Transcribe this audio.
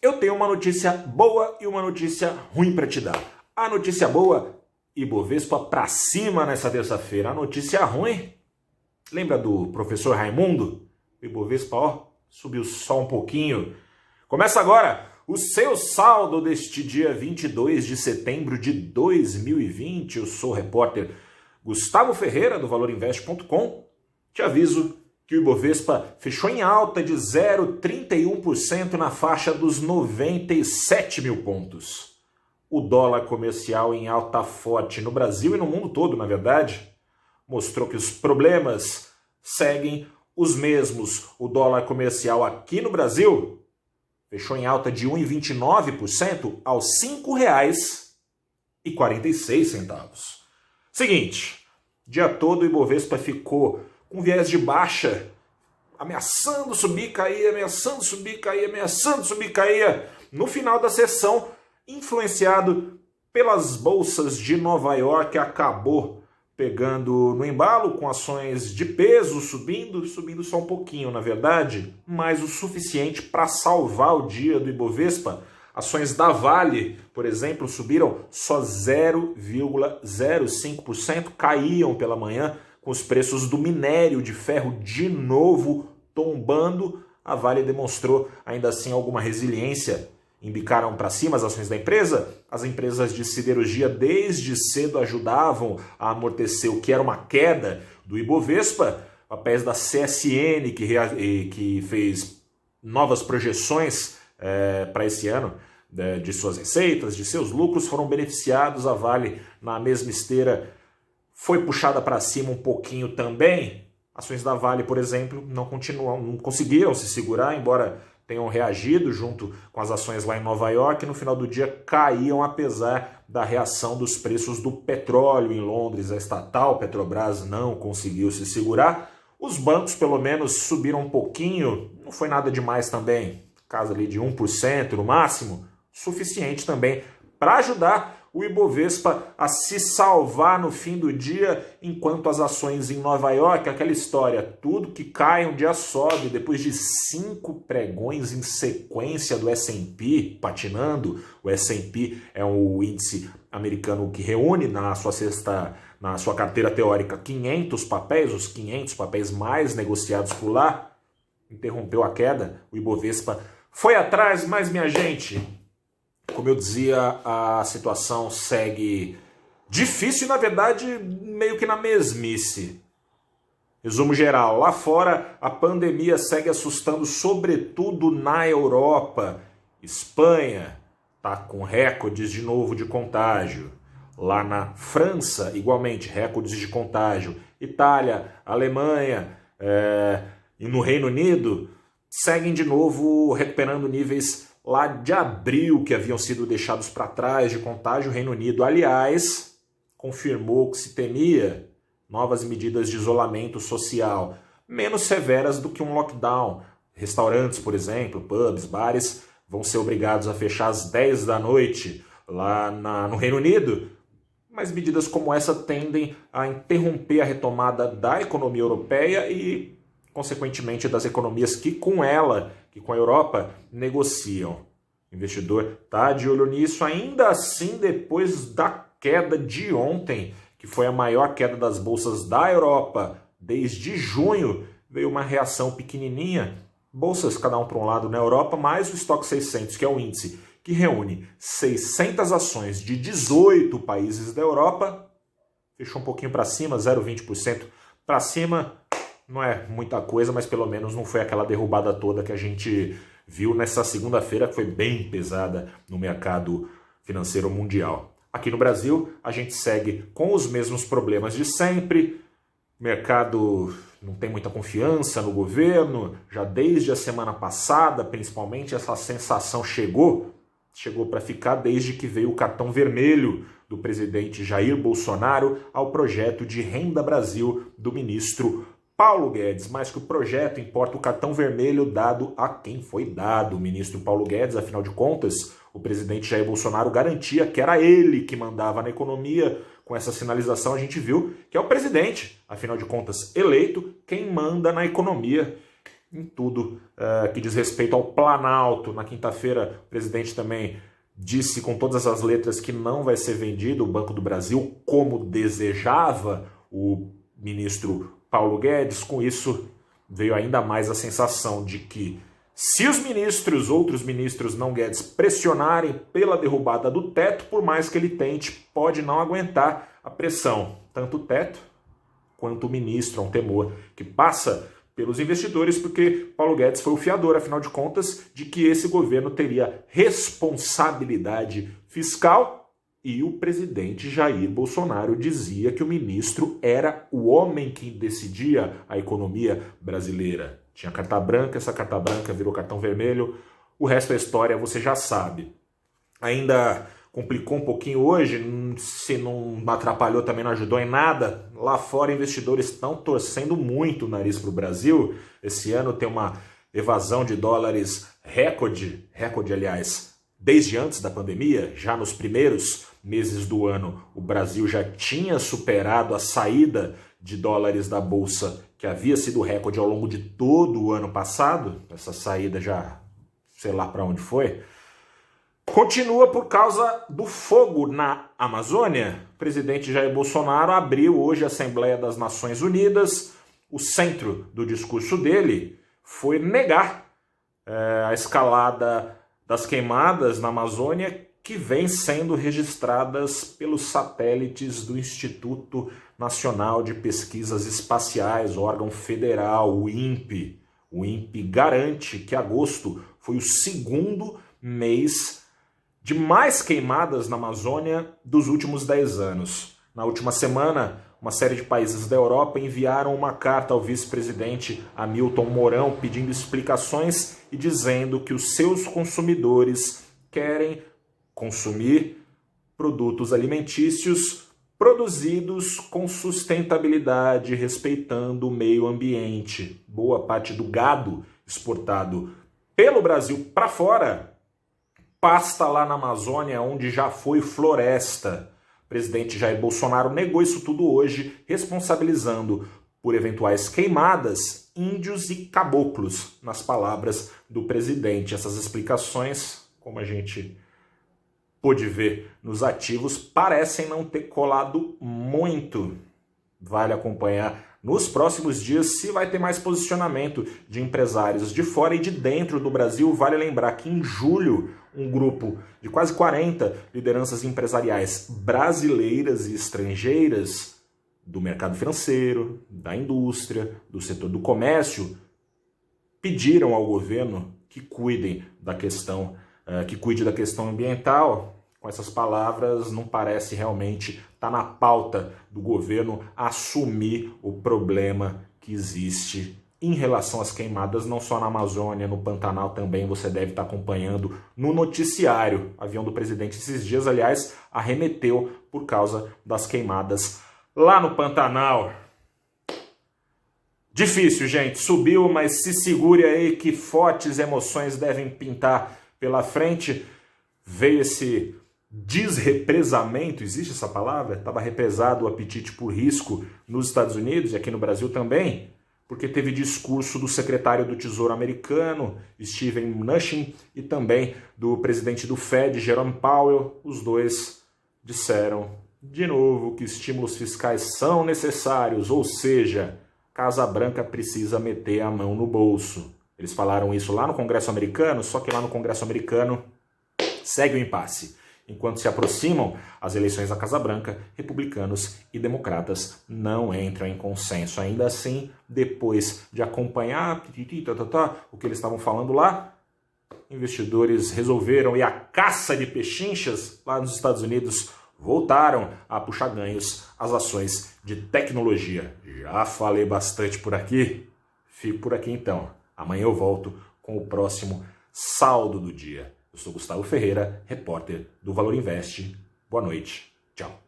Eu tenho uma notícia boa e uma notícia ruim para te dar. A notícia boa, Ibovespa para cima nessa terça-feira. A notícia ruim, lembra do professor Raimundo? O Ibovespa, ó, subiu só um pouquinho. Começa agora o seu saldo deste dia 22 de setembro de 2020. Eu sou o repórter Gustavo Ferreira, do valorinvest.com. Te aviso que o Ibovespa fechou em alta de 0,31% na faixa dos 97 mil pontos. O dólar comercial em alta forte no Brasil e no mundo todo, na verdade, mostrou que os problemas seguem os mesmos. O dólar comercial aqui no Brasil fechou em alta de 1,29% aos R$ 5,46. Seguinte, dia todo o Ibovespa ficou com viés de baixa, ameaçando subir, cair, ameaçando subir, cair, ameaçando subir, cair. No final da sessão, influenciado pelas bolsas de Nova York, acabou pegando no embalo com ações de peso subindo só um pouquinho, na verdade, mas o suficiente para salvar o dia do Ibovespa. Ações da Vale, por exemplo, subiram só 0,05%, caíam pela manhã, com os preços do minério de ferro de novo tombando. A Vale demonstrou ainda assim alguma resiliência. Embicaram para cima as ações da empresa. As empresas de siderurgia desde cedo ajudavam a amortecer o que era uma queda do Ibovespa. Papéis da CSN, que fez novas projeções para esse ano, de suas receitas, de seus lucros, foram beneficiados. A Vale, na mesma esteira, foi puxada para cima um pouquinho também. Ações da Vale, por exemplo, não conseguiram se segurar, embora tenham reagido junto com as ações lá em Nova York. No final do dia caíam, apesar da reação dos preços do petróleo em Londres. A estatal Petrobras não conseguiu se segurar. Os bancos, pelo menos, subiram um pouquinho. Não foi nada demais também. Caso ali de 1% no máximo. Suficiente também para ajudar o Ibovespa a se salvar no fim do dia, enquanto as ações em Nova York, aquela história, tudo que cai um dia sobe. Depois de 5 pregões em sequência do S&P patinando. O S&P é o índice americano que reúne na sua carteira teórica 500 papéis, os 500 papéis mais negociados por lá. Interrompeu a queda, o Ibovespa foi atrás, mas minha gente, como eu dizia, a situação segue difícil e, na verdade, meio que na mesmice. Resumo geral, lá fora a pandemia segue assustando, sobretudo na Europa. Espanha está com recordes de novo de contágio. Lá na França, igualmente, recordes de contágio. Itália, Alemanha e no Reino Unido seguem de novo recuperando níveis lá de abril, que haviam sido deixados para trás de contágio. O Reino Unido, aliás, confirmou que se temia novas medidas de isolamento social, menos severas do que um lockdown. Restaurantes, por exemplo, pubs, bares, vão ser obrigados a fechar às 10 da noite lá no Reino Unido. Mas medidas como essa tendem a interromper a retomada da economia europeia e, consequentemente, das economias que com a Europa, negociam. O investidor está de olho nisso, ainda assim, depois da queda de ontem, que foi a maior queda das bolsas da Europa desde junho, veio uma reação pequenininha. Bolsas cada um para um lado na Europa, mais o Stock 600, que é o índice que reúne 600 ações de 18 países da Europa, fechou um pouquinho para cima, 0,20% para cima. Não é muita coisa, mas pelo menos não foi aquela derrubada toda que a gente viu nessa segunda-feira, que foi bem pesada no mercado financeiro mundial. Aqui no Brasil, a gente segue com os mesmos problemas de sempre. O mercado não tem muita confiança no governo. Já desde a semana passada, principalmente, essa sensação chegou para ficar desde que veio o cartão vermelho do presidente Jair Bolsonaro ao projeto de Renda Brasil do ministro Paulo Guedes. Mais que o projeto, importa o cartão vermelho dado a quem foi dado. O ministro Paulo Guedes, afinal de contas, o presidente Jair Bolsonaro garantia que era ele que mandava na economia. Com essa sinalização a gente viu que é o presidente, afinal de contas, eleito, quem manda na economia. em tudo que diz respeito ao Planalto. Na quinta-feira, o presidente também disse com todas as letras que não vai ser vendido o Banco do Brasil como desejava o ministro Paulo Guedes. Com isso, veio ainda mais a sensação de que se os outros ministros não Guedes, pressionarem pela derrubada do teto, por mais que ele tente, pode não aguentar a pressão. Tanto o teto quanto o ministro, é um temor que passa pelos investidores, porque Paulo Guedes foi o fiador, afinal de contas, de que esse governo teria responsabilidade fiscal, e o presidente Jair Bolsonaro dizia que o ministro era o homem que decidia a economia brasileira. Tinha carta branca, essa carta branca virou cartão vermelho, o resto da história você já sabe. Ainda complicou um pouquinho hoje, se não atrapalhou também não ajudou em nada. Lá fora investidores estão torcendo muito o nariz para o Brasil. Esse ano tem uma evasão de dólares recorde, aliás, desde antes da pandemia. Já nos primeiros meses do ano o Brasil já tinha superado a saída de dólares da Bolsa, que havia sido recorde ao longo de todo o ano passado. Essa saída já, sei lá para onde foi. Continua por causa do fogo na Amazônia. O presidente Jair Bolsonaro abriu hoje a Assembleia das Nações Unidas. O centro do discurso dele foi negar a escalada das queimadas na Amazônia, que vem sendo registradas pelos satélites do Instituto Nacional de Pesquisas Espaciais, órgão federal, o INPE. O INPE garante que agosto foi o segundo mês de mais queimadas na Amazônia dos últimos 10 anos. Na última semana, uma série de países da Europa enviaram uma carta ao vice-presidente Hamilton Mourão pedindo explicações e dizendo que os seus consumidores querem consumir produtos alimentícios produzidos com sustentabilidade, respeitando o meio ambiente. Boa parte do gado exportado pelo Brasil para fora pasta lá na Amazônia, onde já foi floresta. O presidente Jair Bolsonaro negou isso tudo hoje, responsabilizando por eventuais queimadas índios e caboclos, nas palavras do presidente. Essas explicações, como a gente pôde ver nos ativos, parecem não ter colado muito. Vale acompanhar nos próximos dias se vai ter mais posicionamento de empresários de fora e de dentro do Brasil. Vale lembrar que em julho, um grupo de quase 40 lideranças empresariais brasileiras e estrangeiras do mercado financeiro, da indústria, do setor do comércio, pediram ao governo que cuide da questão ambiental. Com essas palavras, não parece realmente estar na pauta do governo assumir o problema que existe em relação às queimadas, não só na Amazônia, no Pantanal também. Você deve estar acompanhando no noticiário. O avião do presidente esses dias, aliás, arremeteu por causa das queimadas lá no Pantanal. Difícil, gente. Subiu, mas se segure aí que fortes emoções devem pintar pela frente. Veio esse desrepresamento, existe essa palavra? Estava represado o apetite por risco nos Estados Unidos e aqui no Brasil também, porque teve discurso do secretário do Tesouro americano, Steven Mnuchin, e também do presidente do Fed, Jerome Powell. Os dois disseram, de novo, que estímulos fiscais são necessários, ou seja, Casa Branca precisa meter a mão no bolso. Eles falaram isso lá no Congresso americano, só que lá no Congresso americano segue o impasse. Enquanto se aproximam as eleições da Casa Branca, republicanos e democratas não entram em consenso. Ainda assim, depois de acompanhar o que eles estavam falando lá, investidores resolveram ir à caça de pechinchas lá nos Estados Unidos, voltaram a puxar ganhos as ações de tecnologia. Já falei bastante por aqui, fico por aqui então. Amanhã eu volto com o próximo saldo do dia. Eu sou Gustavo Ferreira, repórter do Valor Invest. Boa noite. Tchau.